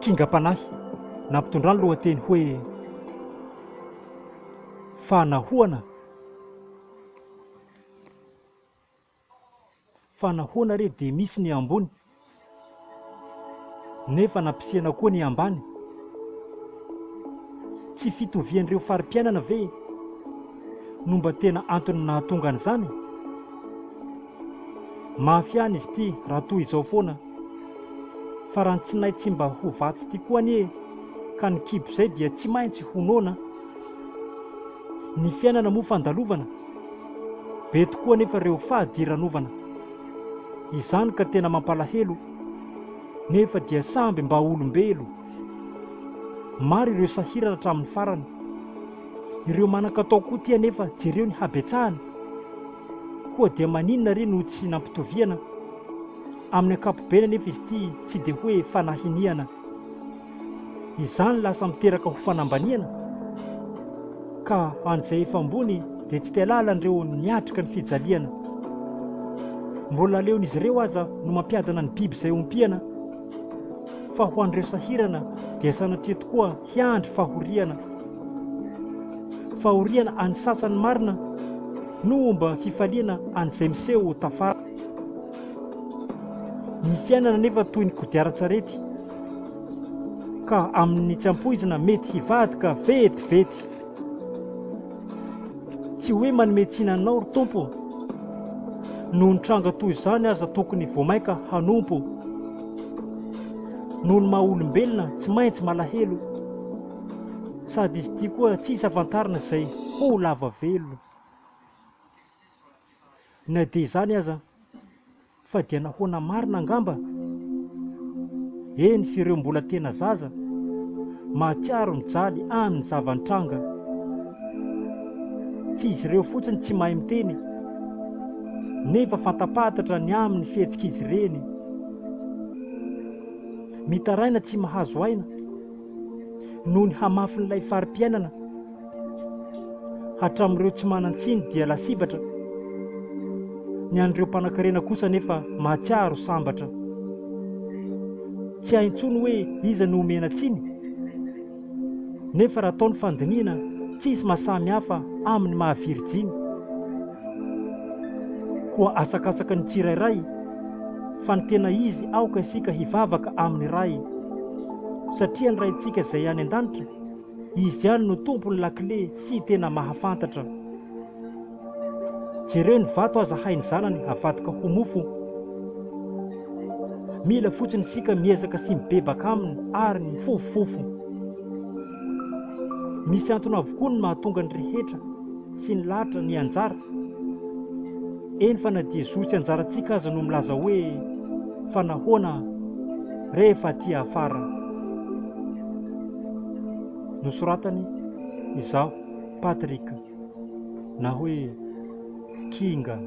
Kingam-panahy nampitondra ny lohateny hoe fanahoana re dia misy ny ambony nefa nampisihana koa ny ambany. Tsy fitovian'ireo fari-piainana ve no mba tena antony nahatonga an'izany? Mafy any izy ity raha toy izao foana, fa raha ny tsinay tsy mba ho vatsy ity koa anie ka ny kibo izay dia tsy maintsy honoana. Ny fiainana moa fandalovana, be tokoa nefa ireo fahadiranovana. Izany ka tena mampalahelo, nefa dia samby mba olombelo. Maro ireo sahirana hatramin'ny farany, ireo manan-katao koa tia nefa jereo ny habetsahany. Koa dia maninona re no tsy nampitoviana? Amin'ny ankapobeny anefa izy ity tsy dia hoe fanahiniana. Izany lasa miteraka ho fanambaniana, ka an'izay efa ambony dia tsy te lalan'ireo niatrika ny fijaliana. Mbola leon'izy ireo aza no mampiadana ny biby izay ompiana, fa ho an'ireo sahirana dia sanatria tokoa hiandry fahoriana. Fahoriana an'ny sasany marina no mba fifaliana an'izay miseho tafara. Ny fiainana nefa toy ny kodiaran-tsarety, ka amin'ny tsy ampoizina mety hivadika vetivety. Tsy hoe manome tsinanao ry tompo, noho ny tranga toy izany aza tokony voamaika hanompo. Noho ny maha-olombelona tsy maintsy malahelo, sady izy ity koa tsisy afantarana izay ho lava velo. Na dia izany aza, fa dia nahoana marina angamba? Eny fireo mbola tena zaza, mahatsiaro mijaly amin'ny zavan-tranga. Fizy ireo fotsiny tsy mahay miteny, nefa fantapatatra ny amin'ny fihetsika izy ireny. Mitaraina tsy mahazo aina, noho ny hamafin'ilay fari-piainana. Hatramin'ireo tsy manan-tsiny dia lasibatra, ny an'ireo mpanan-karena kosa nefa mahatsiaro sambatra. Tsy hay intsony hoe iza no omena tsiny, nefa raha ataony fandiniana tsisy mahasamy hafa amin'ny mahavirijiny. Koa asakasaka ny tsirairay, fa ny tena izy aoka isika hivavaka amin'ny ray. Satria ny raintsika izay any an-danitra, izy ihany no tompony lakile sy tena mahafantatra. Jereo ny vato aza hainy zanany havadika ho mofo. Mila fotsiny isika miezaka sy mibebaka aminy ary ny fofofofo. Misy antony avokoa ny mahatonga ny rehetra sy ny lahatra ny anjara. Eny fa na dia zotsy anjarantsika aza no milaza hoe fanahoana rehefa aty afara. Nosoratany izaho Patrika, na hoe Kinga.